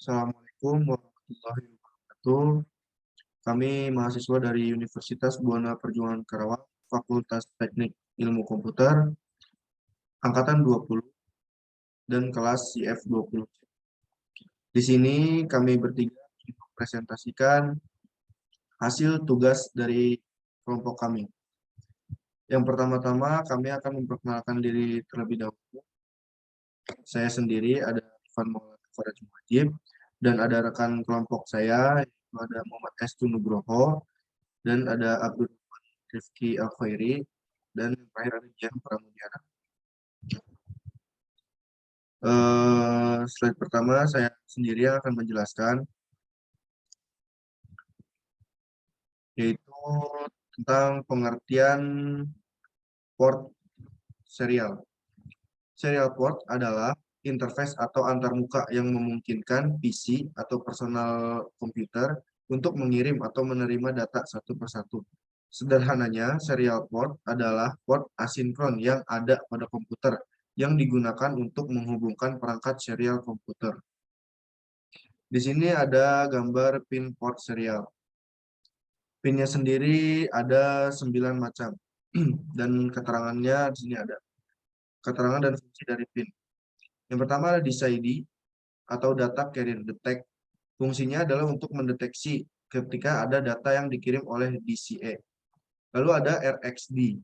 Assalamualaikum warahmatullahi wabarakatuh. Kami mahasiswa dari Universitas Buana Perjuangan Karawang, Fakultas Teknik Ilmu Komputer, Angkatan 20 dan kelas CF20. Di sini kami bertiga mempresentasikan hasil tugas dari kelompok kami. Yang pertama-tama kami akan memperkenalkan diri terlebih dahulu. Saya sendiri ada Ivan Maulana Faraj Muajib, dan ada rekan kelompok saya, yaitu ada Muhammad Estu Nugroho, dan ada Abdul Rifki Al-Khairi, dan yang terakhir ada Jian Pramudiana. Slide pertama saya sendiri yang akan menjelaskan, yaitu tentang pengertian port serial. Serial port adalah interface atau antarmuka yang memungkinkan PC atau personal komputer untuk mengirim atau menerima data satu persatu. Sederhananya, serial port adalah port asinkron yang ada pada komputer yang digunakan untuk menghubungkan perangkat serial komputer. Di sini ada gambar pin port serial. Pinnya sendiri ada 9 macam dan keterangannya di sini ada. Keterangan dan fungsi dari pin. Yang pertama ada DISID atau Data Carrier Detect. Fungsinya adalah untuk mendeteksi ketika ada data yang dikirim oleh DCA. Lalu ada RxD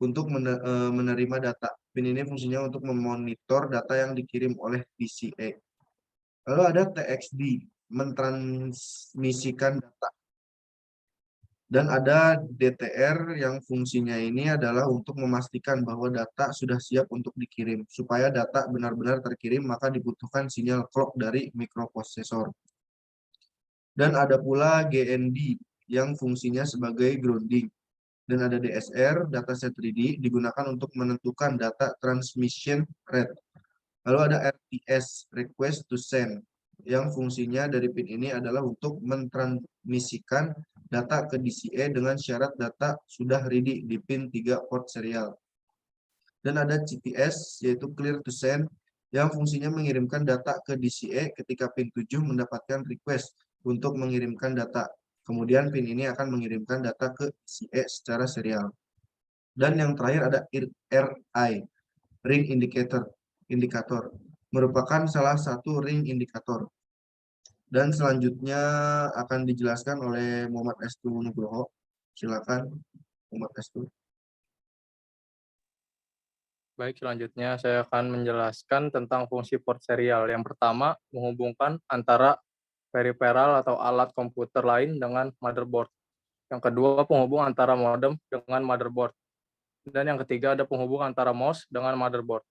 untuk menerima data. Pin ini fungsinya untuk memonitor data yang dikirim oleh DCA. Lalu ada TXD, mentransmisikan data. Dan ada DTR yang fungsinya ini adalah untuk memastikan bahwa data sudah siap untuk dikirim. Supaya data benar-benar terkirim, maka dibutuhkan sinyal clock dari mikroprosesor. Dan ada pula GND yang fungsinya sebagai grounding. Dan ada DSR, dataset 3D, digunakan untuk menentukan data transmission rate. Lalu ada RTS, request to send, yang fungsinya dari pin ini adalah untuk mentransmisikan data ke DCA dengan syarat data sudah ready di pin 3 port serial. Dan ada CTS, yaitu clear to send, yang fungsinya mengirimkan data ke DCA ketika pin 7 mendapatkan request untuk mengirimkan data. Kemudian pin ini akan mengirimkan data ke DCA secara serial. Dan yang terakhir ada RI, ring indikator, merupakan salah satu ring indikator. Dan selanjutnya akan dijelaskan oleh Muhammad Estu Nugroho. Silakan, Muhammad Estu. Baik, selanjutnya saya akan menjelaskan tentang fungsi port serial. Yang pertama, menghubungkan antara peripheral atau alat komputer lain dengan motherboard. Yang kedua, penghubung antara modem dengan motherboard. Dan yang ketiga, ada penghubung antara mouse dengan motherboard.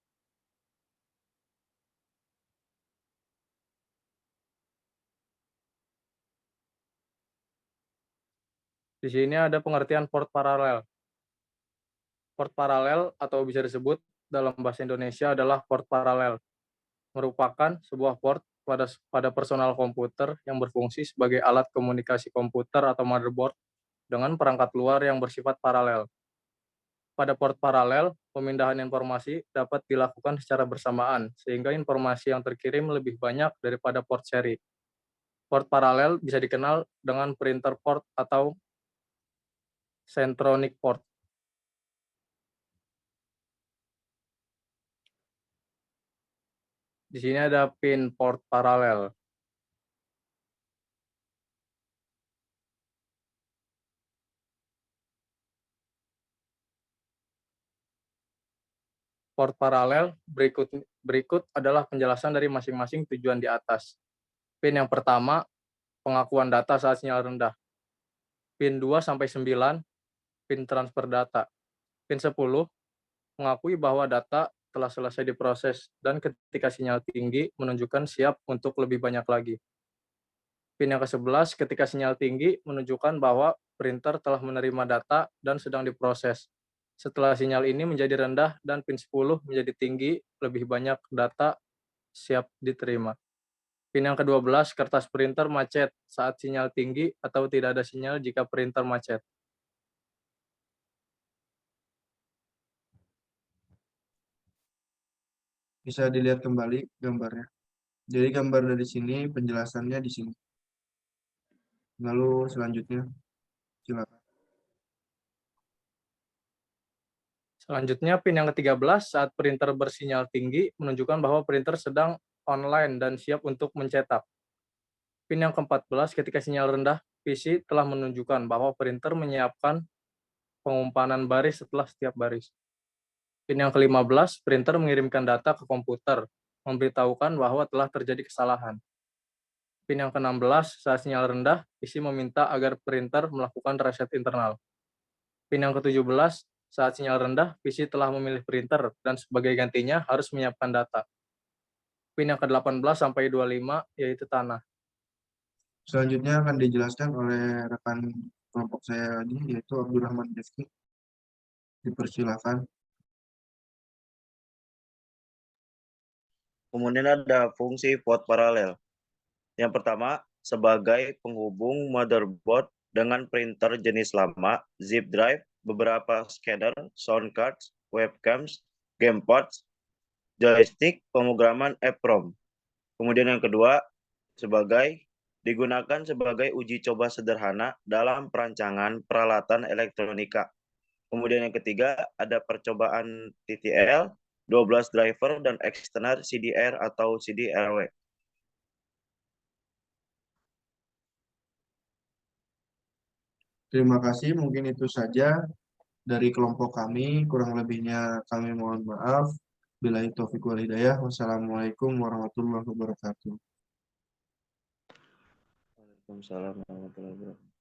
Di sini ada pengertian port paralel. Port paralel atau bisa disebut dalam bahasa Indonesia adalah port paralel. Merupakan sebuah port pada personal komputer yang berfungsi sebagai alat komunikasi komputer atau motherboard dengan perangkat luar yang bersifat paralel. Pada port paralel, pemindahan informasi dapat dilakukan secara bersamaan, sehingga informasi yang terkirim lebih banyak daripada port seri. Port paralel bisa dikenal dengan printer port atau centronic port. Di sini ada pin port paralel. Port paralel berikut adalah penjelasan dari masing-masing tujuan di atas. Pin yang pertama, pengakuan data saat sinyal rendah. Pin 2 sampai 9, pin transfer data. Pin 10, mengakui bahwa data telah selesai diproses dan ketika sinyal tinggi menunjukkan siap untuk lebih banyak lagi. Pin yang ke-11, ketika sinyal tinggi menunjukkan bahwa printer telah menerima data dan sedang diproses. Setelah sinyal ini menjadi rendah dan pin 10 menjadi tinggi, lebih banyak data siap diterima. Pin yang ke-12, kertas printer macet saat sinyal tinggi atau tidak ada sinyal jika printer macet. Bisa dilihat kembali gambarnya. Jadi gambar dari sini, penjelasannya di sini. Lalu selanjutnya, silakan. Selanjutnya, pin yang ke-13 saat printer bersinyal tinggi menunjukkan bahwa printer sedang online dan siap untuk mencetak. Pin yang ke-14 ketika sinyal rendah, PC telah menunjukkan bahwa printer menyiapkan pengumpanan baris setelah setiap baris. Pin yang ke-15, printer mengirimkan data ke komputer, memberitahukan bahwa telah terjadi kesalahan. Pin yang ke-16, saat sinyal rendah, PC meminta agar printer melakukan reset internal. Pin yang ke-17, saat sinyal rendah, PC telah memilih printer dan sebagai gantinya harus menyiapkan data. Pin yang ke-18 sampai 25 yaitu tanah. Selanjutnya akan dijelaskan oleh rekan kelompok saya lagi, yaitu Abdurrahman Rifki. Dipersilakan. Kemudian ada fungsi port paralel. Yang pertama, sebagai penghubung motherboard dengan printer jenis lama, zip drive, beberapa scanner, sound cards, webcams, gamepads, joystick, pemrograman EEPROM. Kemudian yang kedua, digunakan sebagai uji coba sederhana dalam perancangan peralatan elektronika. Kemudian yang ketiga, ada percobaan TTL, 12 driver, dan external CDR atau CDRW. Terima kasih, mungkin itu saja dari kelompok kami. Kurang lebihnya kami mohon maaf. Billahi taufiq wal hidayah. Wassalamualaikum warahmatullahi wabarakatuh. Waalaikumsalam warahmatullahi wabarakatuh.